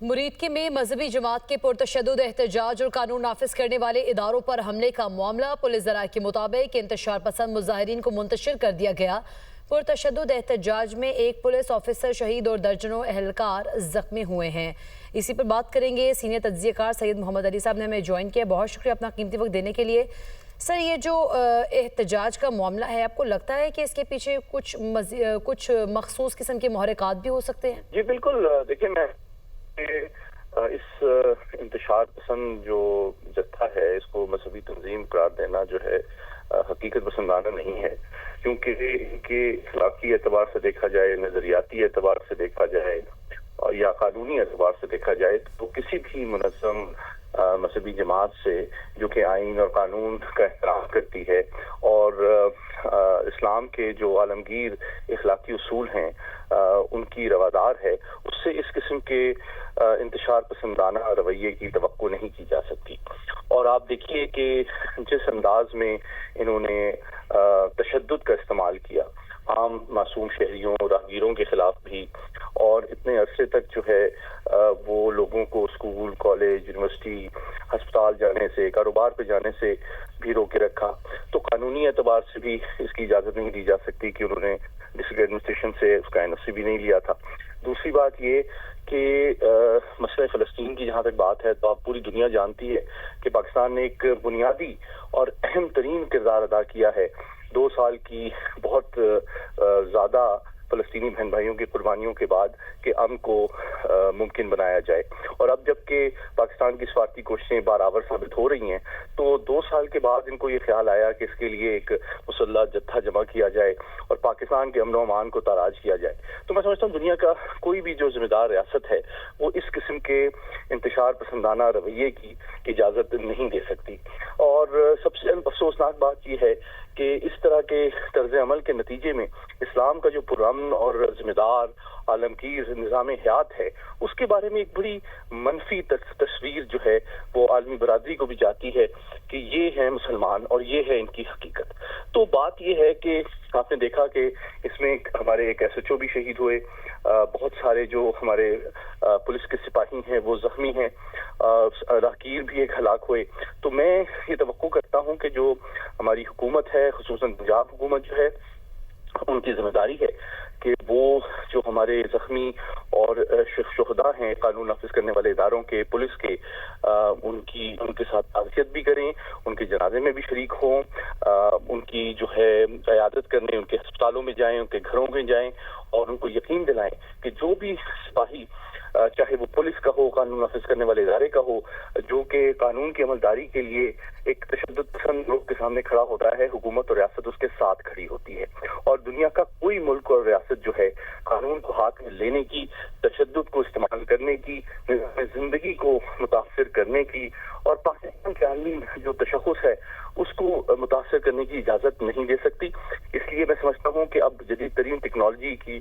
मुरीदके में मजहबी जमात के पुरतशद्दुद एहतजाज और कानून नाफिज करने वाले इदारों पर हमले का मामला। पुलिस ज़राए के मुताबिक इंतशार पसंद मुजाहिरीन को मुंतशिर कर दिया गया। पुरतशद्दुद एहतजाज में एक पुलिस ऑफिसर शहीद और दर्जनों एहलकार जख्मी हुए हैं। इसी पर बात करेंगे। सीनियर तज्ज़ियाकार सैयद मोहम्मद अली साहब ने हमें ज्वाइन किया। बहुत शुक्रिया अपना कीमती वक्त देने के लिए। सर, ये जो एहतजाज का मामला है, आपको लगता है कि इसके पीछे कुछ मखसूस किस्म के मुहर्रिकात भी हो सकते हैं? जी बिल्कुल। देखिए, मैं इस इंतशार पसंद जो जत्था है इसको मजहबी तंजीम करार देना जो है हकीकत पसंदाना नहीं है, क्योंकि इनके अखलाकी एतबार से देखा जाए, नजरियाती एतबार से देखा जाए और या कानूनी एतबार से देखा जाए तो किसी भी मुनज़्ज़म मजहबी जमात से जो कि आइन और कानून का एहतराम करती है और इस्लाम के जो आलमगीर अखलाकी उसूल हैं उनकी रवादार है, उससे इस किस्म के इंतशार पसंदाना रवैये की तवक्को नहीं की जा सकती। और आप देखिए कि जिस अंदाज में इन्होंने तशद्दुद का इस्तेमाल किया आम मासूम शहरियों राहगीरों के खिलाफ भी, और इतने अरसे तक जो है वो लोगों को स्कूल, कॉलेज, यूनिवर्सिटी, अस्पताल जाने से, कारोबार पे जाने से भी रोके रखा, तो कानूनी एतबार से भी इसकी इजाज़त नहीं दी जा सकती कि उन्होंने डिस्ट्रिक्ट एडमिनिस्ट्रेशन से उसका एनओसी भी नहीं लिया था। दूसरी बात ये कि मसला फ़लस्तीन की जहाँ तक बात है तो आप पूरी दुनिया जानती है कि पाकिस्तान ने एक बुनियादी और अहम तरीन किरदार अदा किया है 2 साल की बहुत ज़्यादा फ़लस्तीनी बहन भाइयों की कुर्बानियों के बाद कि अमन को मुमकिन बनाया जाए। और अब जबकि पाकिस्तान की स्वार्थी कोशिशें बारावर साबित हो रही हैं तो 2 साल के बाद इनको ये ख्याल आया कि इसके लिए एक मुसल्लह जत्था जमा किया जाए और पाकिस्तान के अमन व अमान को ताराज किया जाए। तो मैं समझता हूँ दुनिया का कोई भी जो जिम्मेदार रियासत है वो इस किस्म के इंतशार पसंदाना रवैये की इजाज़त नहीं दे सकती। और सबसे अफसोसनाक बात यह है कि इस तरह के तर्ज अमल के नतीजे में इस्लाम का जो पुरअमन और जिम्मेदार आलमगीर निज़ाम हयात है उसके बारे में एक बड़ी मनफी तस्वीर जो है वो आलमी बरादरी को भी जाती है कि ये है मुसलमान और ये है इनकी हकीकत। तो बात ये है कि आपने देखा कि इसमें हमारे एक SHO भी शहीद हुए, बहुत सारे जो हमारे पुलिस के सिपाही हैं वो जख्मी हैं, राहगीर भी एक हलाक हुए। तो मैं ये तवक्को करता हूँ कि जो हमारी हुकूमत है, खुसूसन पंजाब हुकूमत जो है, उनकी जिम्मेदारी है कि वो जो हमारे जख्मी और शुहदा हैं कानून नाफिज करने वाले इदारों के, पुलिस के, उनके साथ ताज़ियत भी करें, उनके जनाजे में भी शरीक हों, उनकी जो है क़यादत करने, उनके अस्पतालों में जाएं, उनके घरों में जाएं और उनको यकीन दिलाएं कि जो भी सिपाही चाहे वो पुलिस का हो, कानून नाफिज करने वाले इदारे का हो, जो कि कानून की अमलदारी के लिए एक तशद्दुद पसंद लोग के सामने खड़ा होता है, हुकूमत और रियासत उसके साथ खड़ी होती है। और दुनिया का कोई मुल्क और रियासत जो है कानून को हाथ में लेने की, तशद्दुद को इस्तेमाल करने की, जिंदगी को मुतासर करने की और पाकिस्तान के आलमी जो तशख़्ख़ुस है उसको मुतासर करने की इजाज़त नहीं दे सकती। इसलिए मैं समझता हूँ कि अब जदीद तरीन टेक्नोलॉजी की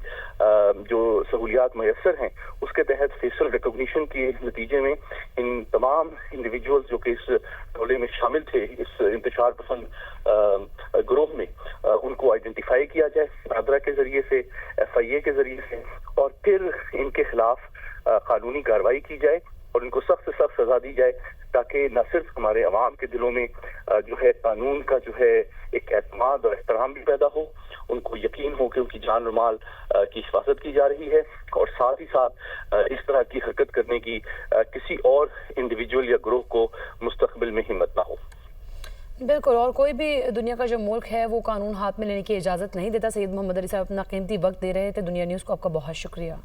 जो सहूलियात मैसर हैं उसके तहत फेशियल रिकॉग्निशन के नतीजे में इन तमाम इंडिविजुअल्स जो कि इस टोले में शामिल थे, इस इंतशार पसंद ग्रोह में, उनको आइडेंटिफाई किया जाए नादरा के जरिए से, FIA के जरिए से, और फिर इनके खिलाफ कानूनी कार्रवाई की जाए और इनको सख्त से सख्त सजा दी जाए, ताकि न सिर्फ हमारे अवाम के दिलों में जो है कानून का जो है एक एतमाद और एहतराम भी पैदा हो, उनको यकीन हो कि उनकी जान और माल की हिफाजत की जा रही है, और साथ ही साथ इस तरह की हरकत करने की किसी और इंडिविजुअल या ग्रोह को मुस्तकबिल में हिम्मत ना हो। बिल्कुल, और कोई भी दुनिया का जो मुल्क है वो कानून हाथ में लेने की इजाज़त नहीं देता। सैयद मोहम्मद अली साहब अपना कीमती वक्त दे रहे थे दुनिया न्यूज़ को। आपका बहुत शुक्रिया।